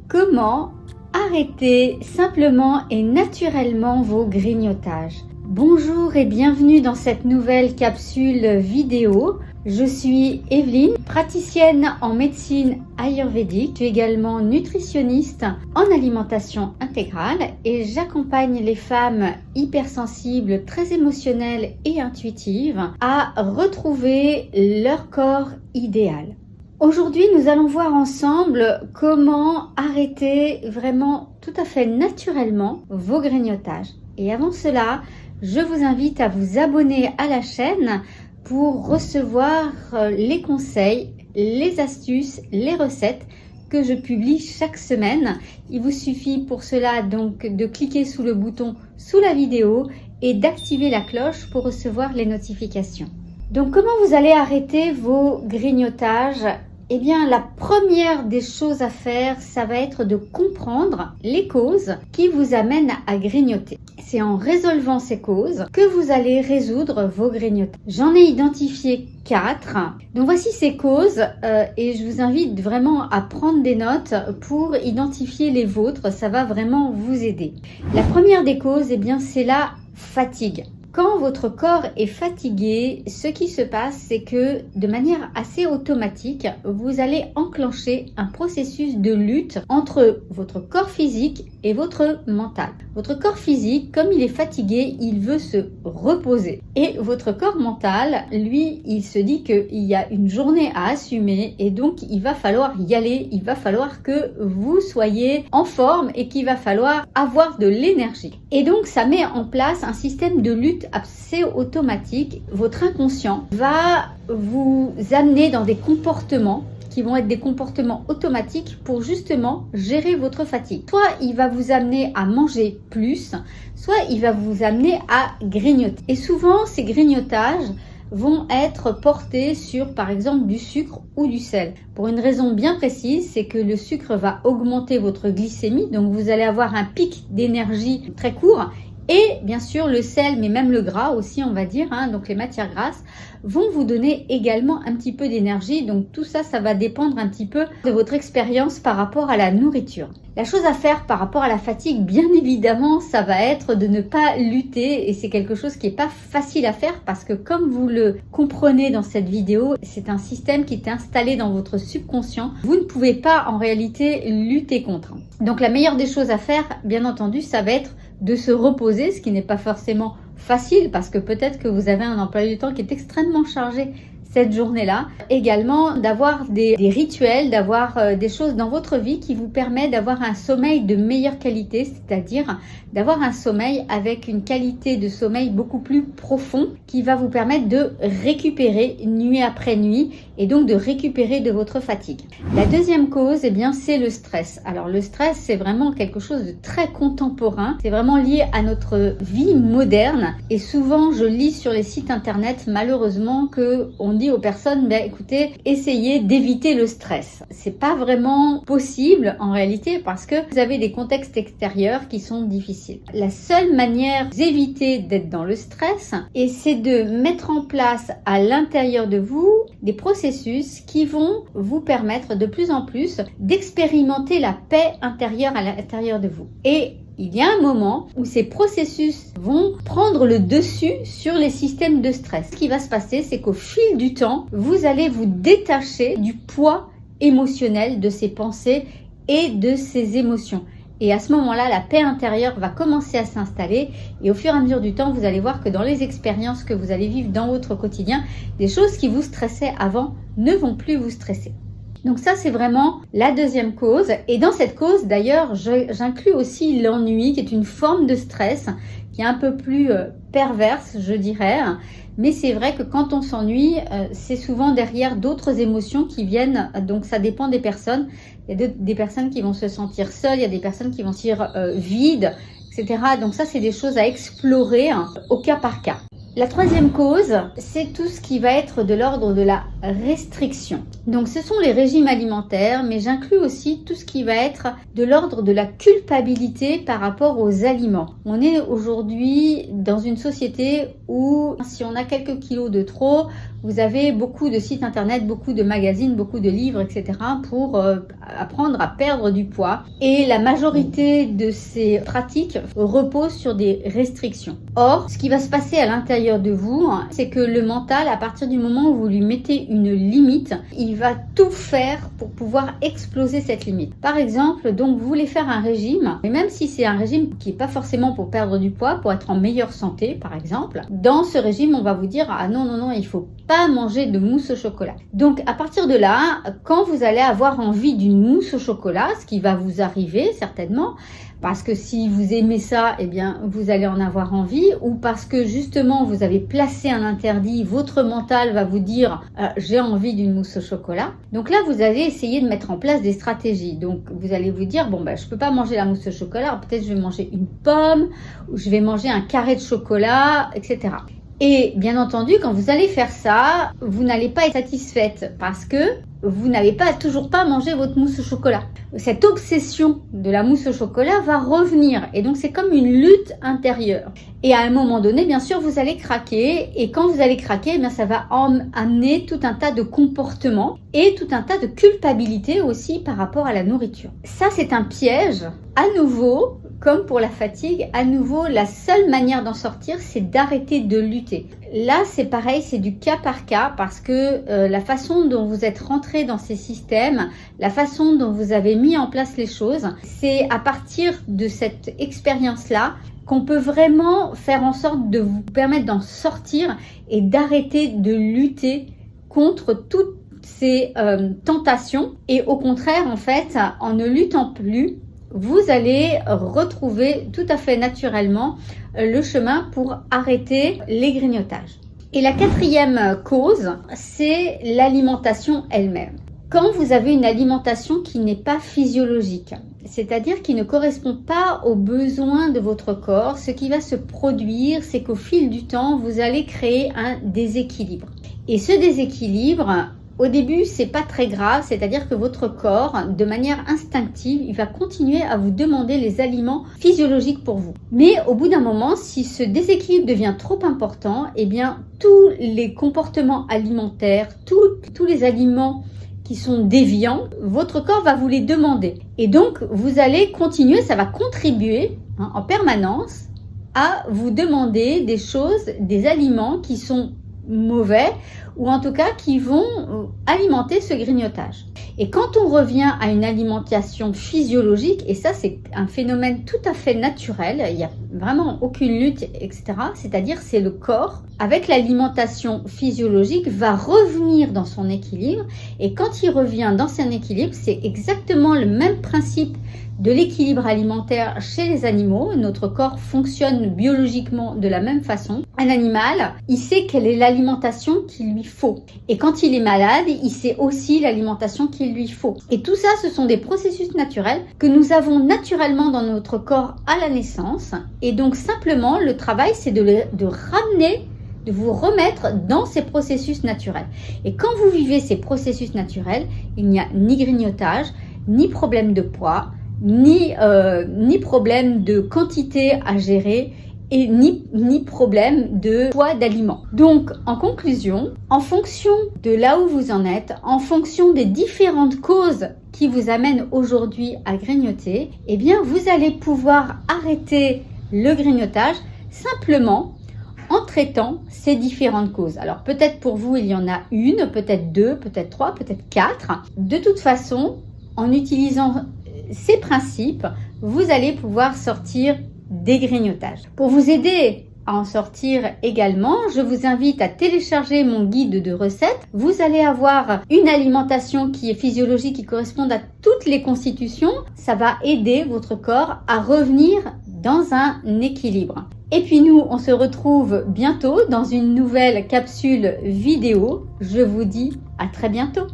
Comment arrêter simplement et naturellement vos grignotages? Bonjour et bienvenue dans cette nouvelle capsule vidéo. Je suis Evelyne, praticienne en médecine ayurvédique. Je suis également nutritionniste en alimentation intégrale et j'accompagne les femmes hypersensibles, très émotionnelles et intuitives à retrouver leur corps idéal. Aujourd'hui, nous allons voir ensemble comment arrêter vraiment tout à fait naturellement vos grignotages. Et avant cela, je vous invite à vous abonner à la chaîne pour recevoir les conseils, les astuces, les recettes que je publie chaque semaine. Il vous suffit pour cela donc de cliquer sous le bouton sous la vidéo et d'activer la cloche pour recevoir les notifications. Donc comment vous allez arrêter vos grignotages? Eh bien, la première des choses à faire, ça va être de comprendre les causes qui vous amènent à grignoter. C'est en résolvant ces causes que vous allez résoudre vos grignotages. J'en ai identifié 4. Donc voici ces causes et je vous invite vraiment à prendre des notes pour identifier les vôtres. Ça va vraiment vous aider. La première des causes, eh bien, c'est la fatigue. Quand votre corps est fatigué, ce qui se passe, c'est que de manière assez automatique, vous allez enclencher un processus de lutte entre votre corps physique et votre mental. Votre corps physique, comme il est fatigué, il veut se reposer. Et votre corps mental, lui, il se dit qu'il y a une journée à assumer et donc il va falloir y aller, il va falloir que vous soyez en forme et qu'il va falloir avoir de l'énergie. Et donc ça met en place un système de lutte assez automatique. Votre inconscient va vous amener dans des comportements qui vont être des comportements automatiques pour justement gérer votre fatigue. Soit il va vous amener à manger plus, soit il va vous amener à grignoter. Et souvent, ces grignotages vont être portés sur, par exemple, du sucre ou du sel. Pour une raison bien précise, c'est que le sucre va augmenter votre glycémie, donc vous allez avoir un pic d'énergie très court. Et bien sûr le sel, mais même le gras aussi on va dire, donc les matières grasses vont vous donner également un petit peu d'énergie. Donc tout ça, ça va dépendre un petit peu de votre expérience par rapport à la nourriture. La chose à faire par rapport à la fatigue, bien évidemment, ça va être de ne pas lutter et c'est quelque chose qui n'est pas facile à faire parce que comme vous le comprenez dans cette vidéo, c'est un système qui est installé dans votre subconscient. Vous ne pouvez pas en réalité lutter contre. Donc la meilleure des choses à faire, bien entendu, ça va être de se reposer, ce qui n'est pas forcément facile parce que peut-être que vous avez un emploi du temps qui est extrêmement chargé cette journée-là. Également d'avoir des rituels, d'avoir des choses dans votre vie qui vous permettent d'avoir un sommeil de meilleure qualité, c'est-à-dire d'avoir un sommeil avec une qualité de sommeil beaucoup plus profond qui va vous permettre de récupérer nuit après nuit et donc de récupérer de votre fatigue. La deuxième cause, eh bien, c'est le stress. Alors le stress, c'est vraiment quelque chose de très contemporain. C'est vraiment lié à notre vie moderne et souvent je lis sur les sites internet malheureusement que on dit aux personnes, écoutez, essayez d'éviter le stress. C'est pas vraiment possible en réalité parce que vous avez des contextes extérieurs qui sont difficiles. La seule manière d'éviter d'être dans le stress, et c'est de mettre en place à l'intérieur de vous des processus qui vont vous permettre de plus en plus d'expérimenter la paix intérieure à l'intérieur de vous. Et il y a un moment où ces processus vont prendre le dessus sur les systèmes de stress. Ce qui va se passer, c'est qu'au fil du temps, vous allez vous détacher du poids émotionnel de ces pensées et de ces émotions. Et à ce moment-là, la paix intérieure va commencer à s'installer et au fur et à mesure du temps, vous allez voir que dans les expériences que vous allez vivre dans votre quotidien, des choses qui vous stressaient avant ne vont plus vous stresser. Donc ça, c'est vraiment la deuxième cause. Et dans cette cause, d'ailleurs, j'inclus aussi l'ennui, qui est une forme de stress, qui est un peu plus perverse, je dirais. Mais c'est vrai que quand on s'ennuie, c'est souvent derrière d'autres émotions qui viennent. Donc ça dépend des personnes. Il y a des personnes qui vont se sentir seules, il y a des personnes qui vont se sentir vides, etc. Donc ça, c'est des choses à explorer au cas par cas. La troisième cause, c'est tout ce qui va être de l'ordre de la restriction. Donc ce sont les régimes alimentaires, mais j'inclus aussi tout ce qui va être de l'ordre de la culpabilité par rapport aux aliments. On est aujourd'hui dans une société où si on a quelques kilos de trop, vous avez beaucoup de sites internet, beaucoup de magazines, beaucoup de livres, etc. pour apprendre à perdre du poids. Et la majorité de ces pratiques reposent sur des restrictions. Or, ce qui va se passer à l'intérieur de vous, c'est que le mental, à partir du moment où vous lui mettez une limite, il va tout faire pour pouvoir exploser cette limite. Par exemple, donc vous voulez faire un régime, et même si c'est un régime qui n'est pas forcément pour perdre du poids, pour être en meilleure santé, par exemple, dans ce régime, on va vous dire « Ah non, il faut pas manger de mousse au chocolat ». Donc, à partir de là, quand vous allez avoir envie d'une mousse au chocolat, ce qui va vous arriver certainement, parce que si vous aimez ça, eh bien, vous allez en avoir envie, ou parce que justement, vous avez placé un interdit, votre mental va vous dire j'ai envie d'une mousse au chocolat. Donc là, vous allez essayer de mettre en place des stratégies. Donc, vous allez vous dire, bon, je peux pas manger la mousse au chocolat, peut-être je vais manger une pomme, ou je vais manger un carré de chocolat, etc. Et bien entendu, quand vous allez faire ça, vous n'allez pas être satisfaite parce que vous n'avez toujours pas mangé votre mousse au chocolat. Cette obsession de la mousse au chocolat va revenir et donc c'est comme une lutte intérieure. Et à un moment donné, bien sûr, vous allez craquer et quand vous allez craquer, eh bien, ça va amener tout un tas de comportements et tout un tas de culpabilité aussi par rapport à la nourriture. Ça, c'est un piège. À nouveau, comme pour la fatigue, à nouveau, la seule manière d'en sortir, c'est d'arrêter de lutter. Là, c'est pareil, c'est du cas par cas parce que la façon dont vous êtes rentré dans ces systèmes, la façon dont vous avez mis en place les choses, c'est à partir de cette expérience-là qu'on peut vraiment faire en sorte de vous permettre d'en sortir et d'arrêter de lutter contre toutes ces tentations. Et au contraire, en fait, en ne luttant plus, vous allez retrouver tout à fait naturellement le chemin pour arrêter les grignotages. Et la quatrième cause, c'est l'alimentation elle-même. Quand vous avez une alimentation qui n'est pas physiologique, c'est-à-dire qui ne correspond pas aux besoins de votre corps, ce qui va se produire, c'est qu'au fil du temps, vous allez créer un déséquilibre. Et ce déséquilibre, au début, c'est pas très grave, c'est-à-dire que votre corps, de manière instinctive, il va continuer à vous demander les aliments physiologiques pour vous. Mais au bout d'un moment, si ce déséquilibre devient trop important, eh bien, tous les comportements alimentaires, tous les aliments qui sont déviants, votre corps va vous les demander. Et donc, vous allez continuer, ça va contribuer en permanence à vous demander des choses, des aliments qui sont mauvais ou en tout cas qui vont alimenter ce grignotage. Et quand on revient à une alimentation physiologique, et ça c'est un phénomène tout à fait naturel, il n'y a vraiment aucune lutte, etc. C'est-à-dire c'est le corps, avec l'alimentation physiologique, va revenir dans son équilibre. Et quand il revient dans son équilibre, c'est exactement le même principe de l'équilibre alimentaire chez les animaux. Notre corps fonctionne biologiquement de la même façon. Un animal, il sait quelle est l'alimentation qu'il lui faut. Et quand il est malade, il sait aussi l'alimentation qu'il lui faut. Et tout ça, ce sont des processus naturels que nous avons naturellement dans notre corps à la naissance. Et donc simplement, le travail, c'est de ramener, de vous remettre dans ces processus naturels. Et quand vous vivez ces processus naturels, il n'y a ni grignotage, ni problème de poids, ni problème de quantité à gérer et ni problème de choix d'aliments. Donc, en conclusion, en fonction de là où vous en êtes, en fonction des différentes causes qui vous amènent aujourd'hui à grignoter, eh bien, vous allez pouvoir arrêter le grignotage simplement en traitant ces différentes causes. Alors, peut-être pour vous, il y en a une, peut-être deux, peut-être trois, peut-être quatre. De toute façon, en utilisant ces principes, vous allez pouvoir sortir des grignotages. Pour vous aider à en sortir également, je vous invite à télécharger mon guide de recettes. Vous allez avoir une alimentation qui est physiologique, qui correspond à toutes les constitutions. Ça va aider votre corps à revenir dans un équilibre. Et puis nous, on se retrouve bientôt dans une nouvelle capsule vidéo. Je vous dis à très bientôt.